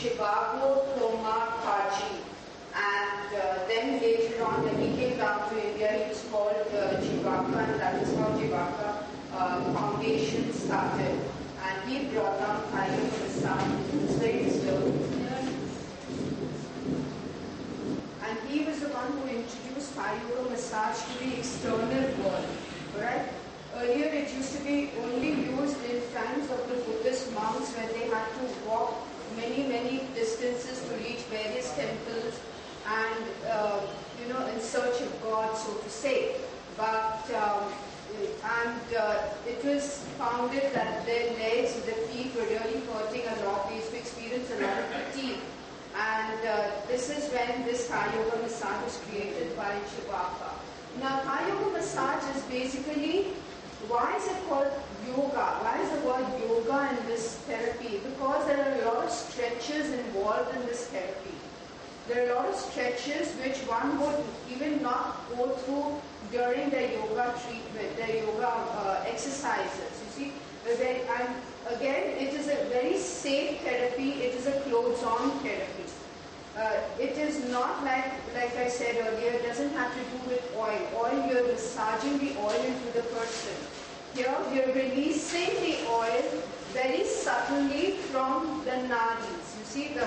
Chicago, Toma, Kaji. And then later on, when he came down to India, he was called Jivaka, and that is how Jivaka Foundation started. And he brought down Thai yoga massage. It was very disturbing. And he was the one who introduced Thai yoga massage to the external world. Right? Earlier, it used to be only used in times of the Buddhist monks when they had to walk many distances to reach various temples and in search of God, so to say. But it was founded that their legs, the feet were really hurting a lot. They used to experience a lot of fatigue. And this is when this Thai yoga massage was created by Chivaka. Now, Thai yoga massage is basically, why is it called yoga? Why is the word yoga in this therapy? Because there are a lot of stretches involved in this therapy. There are a lot of stretches which one would even not go through during their yoga treatment, their yoga exercises. You see, and again, it is a very safe therapy. It is a clothes-on therapy. It is not like I said earlier, it doesn't have to do with oil. Oil, you're massaging the oil into the person. Here, you're releasing the oil very subtly from the nadis. You see the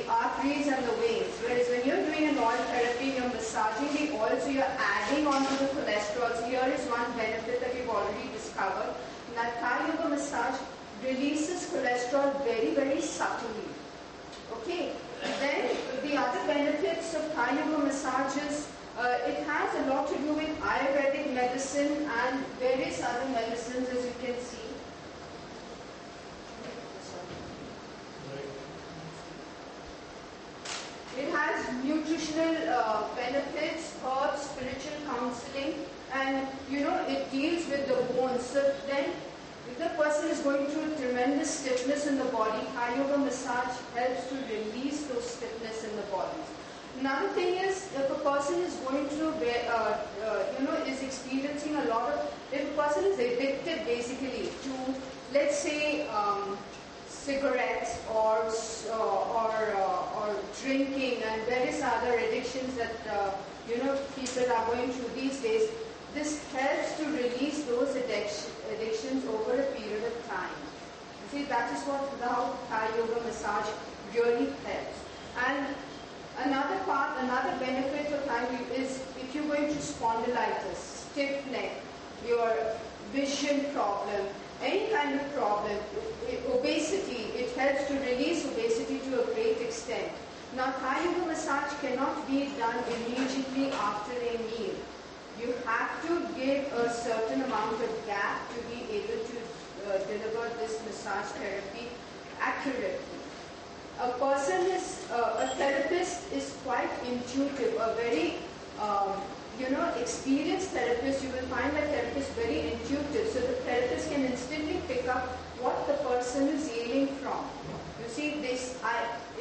arteries and the veins. Whereas when you're doing an oil therapy, you're massaging the oil, so you're adding on to the cholesterol. So here is one benefit that we've already discovered. That Thai yoga massage releases cholesterol very subtly. Okay. Then the other benefits of Thai yoga massage is it has a lot to do with Ayurvedic medicine and various other medicines, as you can see. It has nutritional benefits, herbs, spiritual counseling, and it deals with the bones. So then, if the person is going through tremendous stiffness in the body, Thai yoga massage helps to release those stiffness in the body. Another thing is, if a person is going through, is experiencing a lot of, if a person is addicted basically to, let's say, cigarettes or drinking and various other addictions that people are going through these days, this helps to release those addictions over a period of time. You see, that is how Thai yoga massage really helps. And another benefit of Thai yoga is if you're going through spondylitis, stiff neck, your vision problem, any kind of problem, obesity, it helps to release obesity to a great extent. Now, Thai yoga massage cannot be done immediately after a meal. You have to give a certain amount of gap to be able to deliver this massage therapy accurately. A therapist is quite intuitive, a very experienced therapist. You will find that therapist very intuitive. So the therapist can instantly pick up what the person is ailing from. You see,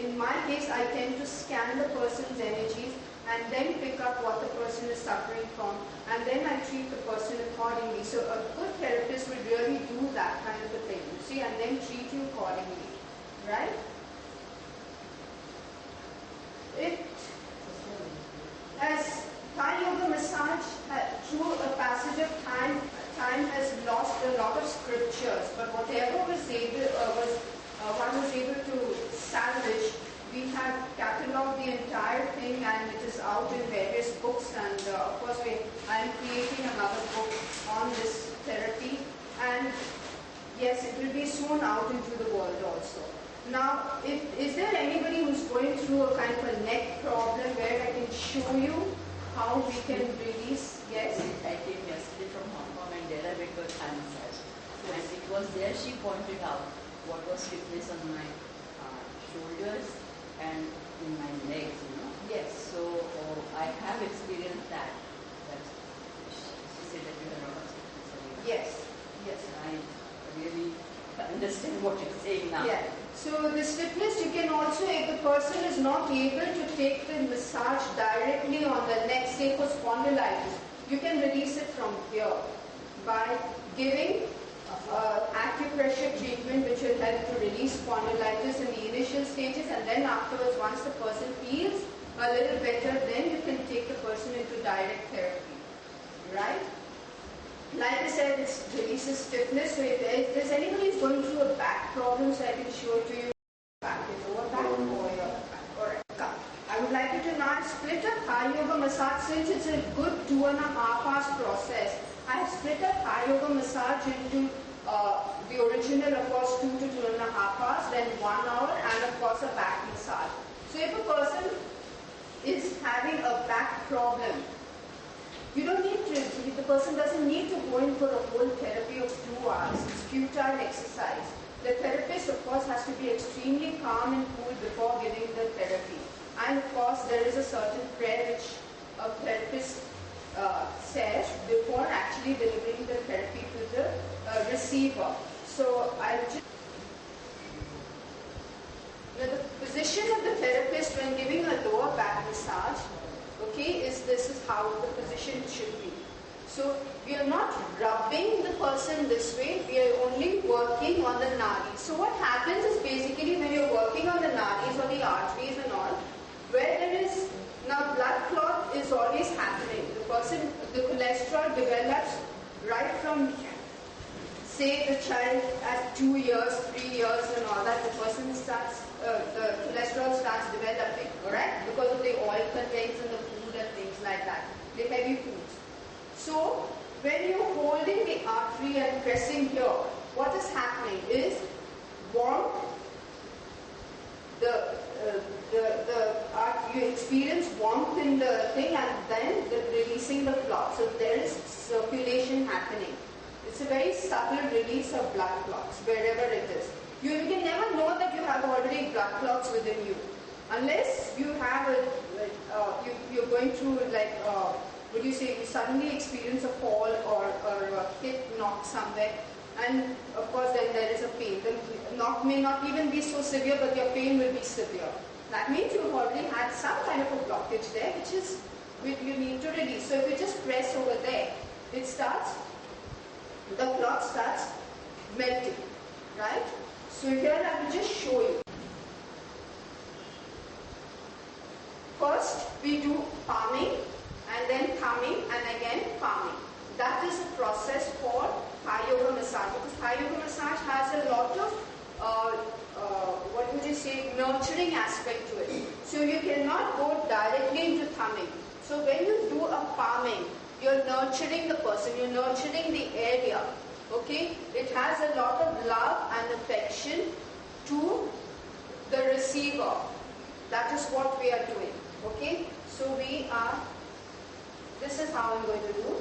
in my case, I tend to scan the person's energies and then pick up what the person is suffering from, and then I treat the person accordingly. So a good therapist would really do that kind of a thing, you see, and then treat you accordingly, right? As Thai yoga massage, through a passage of time has lost a lot of scriptures, but whatever one was able to salvage, we have catalogued the entire thing, and it is out in various books, and of course I am creating another book on this therapy, and yes, it will be soon out into the world also. Now, is there anybody who's going through a kind of a neck problem where I can show you how we can release? Yes? I came yesterday from Hong Kong and there I went for Thai massage. When it was there, she pointed out what was stiffness on my shoulders and in my legs, Yes. So I have experienced that. She said that you have a lot of stiffness. Yes. Yes. I really understand what you're saying now. Yeah. So the stiffness, you can also, if the person is not able to take the massage directly on the neck, say for spondylitis, you can release it from here by giving acupressure treatment which will help to release spondylitis in the initial stages, and then afterwards, once the person feels a little better, then you can take the person into direct therapy, right? Like I said, it releases stiffness, so if there's anybody who's going through a back problem, so I can show it to you, back, your lower back or your back. Alright, come. I would like you to now split up Thai Yoga massage. Since it's a good 2.5 hours process, I have split up Thai Yoga massage into the original, of course, 2 to 2.5 hours, then 1 hour, and of course a back massage. So if a person is having a back problem, you don't need to, the person doesn't need to go in for a whole therapy of 2 hours. It's futile exercise. The therapist, of course, has to be extremely calm and cool before giving the therapy. And of course, there is a certain prayer which a therapist says before actually delivering the therapy to the receiver. So I'll just... Now the position of the therapist when giving a lower back massage, okay, this is how the position should be. So we are not rubbing the person this way, we are only working on the nadis. So what happens is basically when you're working on the nadis or the arteries and all, where there is, now blood clot is always happening. The cholesterol develops right from, say the child at 2 years, 3 years and all that, the person starts, the cholesterol starts developing, alright, because of the oil contents in the food and things like that, the heavy foods. So, when you're holding the artery and pressing here, what is happening is warmth, you experience warmth in the thing and then releasing the clot. So there is circulation happening. It's a very subtle release of blood clots wherever it is. You can never know that you have already blood clots within you unless you have you're going through like what do you say, you suddenly experience a fall or a hip knock somewhere, and of course then there is a pain. The knock may not even be so severe, but your pain will be severe. That means you've already had some kind of a blockage there, which you need to release. So if you just press over there, the clot starts melting, right? So here I will just show you. First we do palming and then thumbing and again palming. That is a process for Thai Yoga massage, because Thai Yoga massage has a lot of what would you say, nurturing aspect to it. So you cannot go directly into thumbing. So when you do a palming, you're nurturing the person, you're nurturing the area. Okay? It has a lot of love and affection to the receiver. That is what we are doing. Okay? So this is how I'm going to do.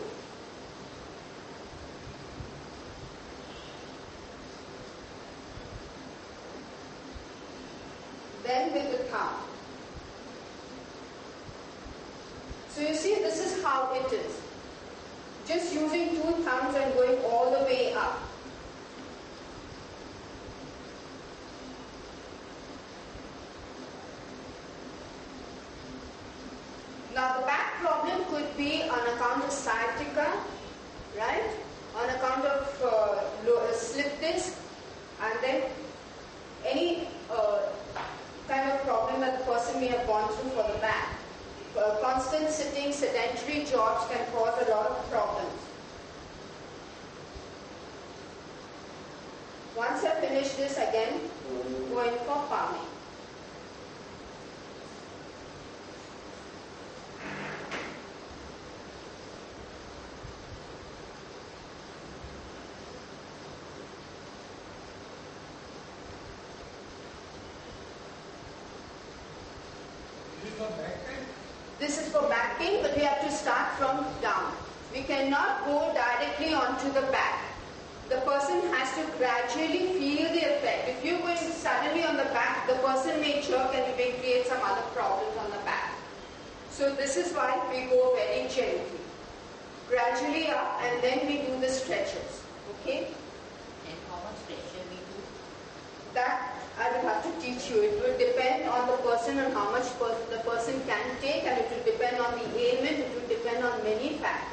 Then with the thumb. So you see, this is how it is. Just using 2 thumbs and going all the way up. Now the back problem could be on account of sciatica, right? On account of slip disc, and then any kind of problem that the person may have gone through for the back. Constant sitting, sedentary jobs can cause a lot of problems. Once I finish this again, going for palming. This is for back pain, but we have to start from down. We cannot go directly onto the back. The person has to gradually feel the effect. If you're going suddenly on the back, the person may jerk and it may create some other problems on the back. So this is why we go very gently. Gradually up, and then we do the stretches. Okay? And how much pressure we do? That I will have to teach you. It will depend on the person and how much the person can take, and it will depend on the ailment, it will depend on many factors.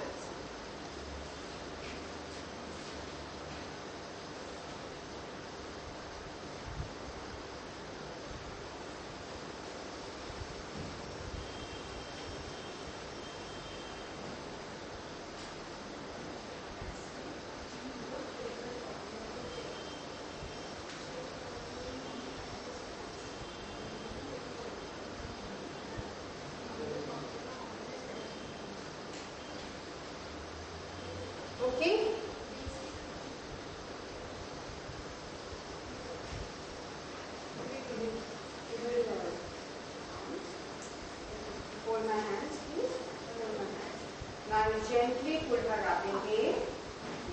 pull her up. Inhale.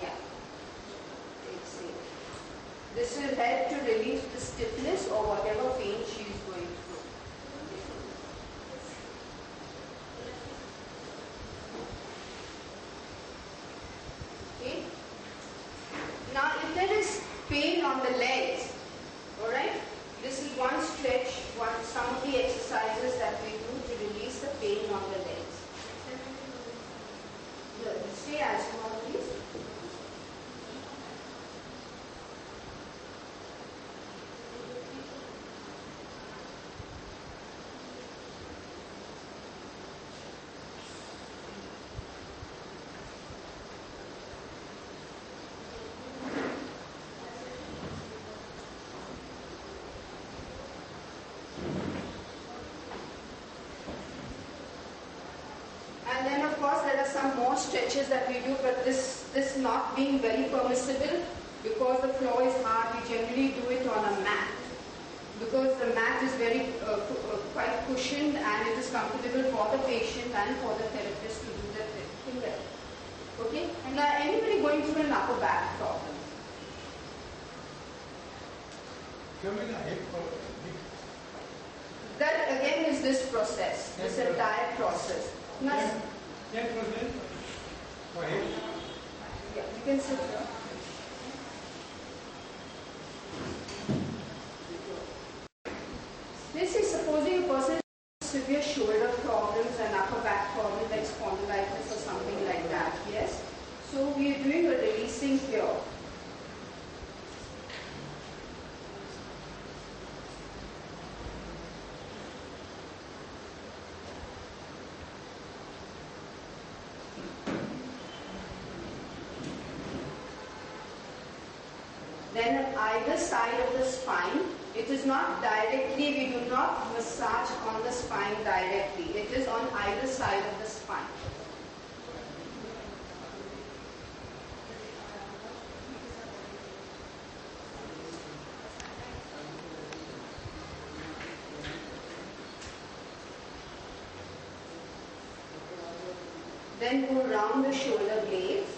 Yeah. Exhale. This will help to relieve the stiffness or whatever pain she is going through. Okay. Now, if there is pain on the legs, all right, this is one stretch, some of the exercises that we do to release the pain on the legs. Stay as you are, please. And then of course there are some more stretches that we do, but this not being very permissible because the floor is hard, we generally do it on a mat. Because the mat is very quite cushioned and it is comfortable for the patient and for the therapist to do the thing there. Okay? And now anybody going through an upper back problem? That again is this process, this entire process. Now, Yeah, you can sit here. Let's say supposing a person has severe shoulder problems and upper back problem like spondylitis or something like that, yes? So we are doing a releasing here. Then on either side of the spine, it is not directly, we do not massage on the spine directly. It is on either side of the spine. Then go round the shoulder blades.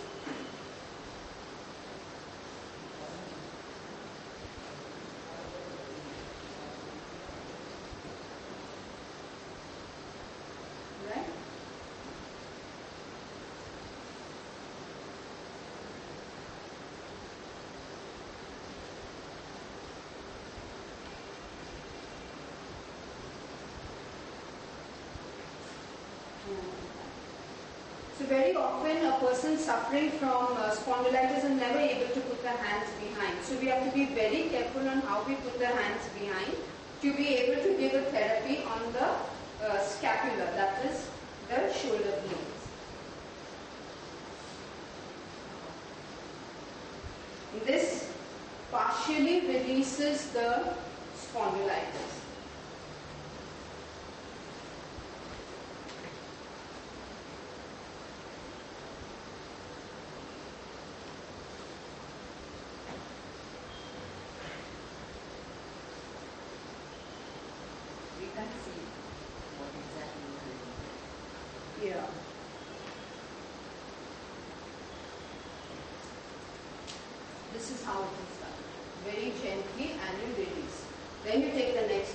So very often a person suffering from spondylitis is never able to put their hands behind. So we have to be very careful on how we put the hands behind to be able to give a therapy on the scapula, that is the shoulder blades. This partially releases the spondylitis. We can't see what exactly is doing. Yeah. This is how it is done. Very gently and you release. Then you take the next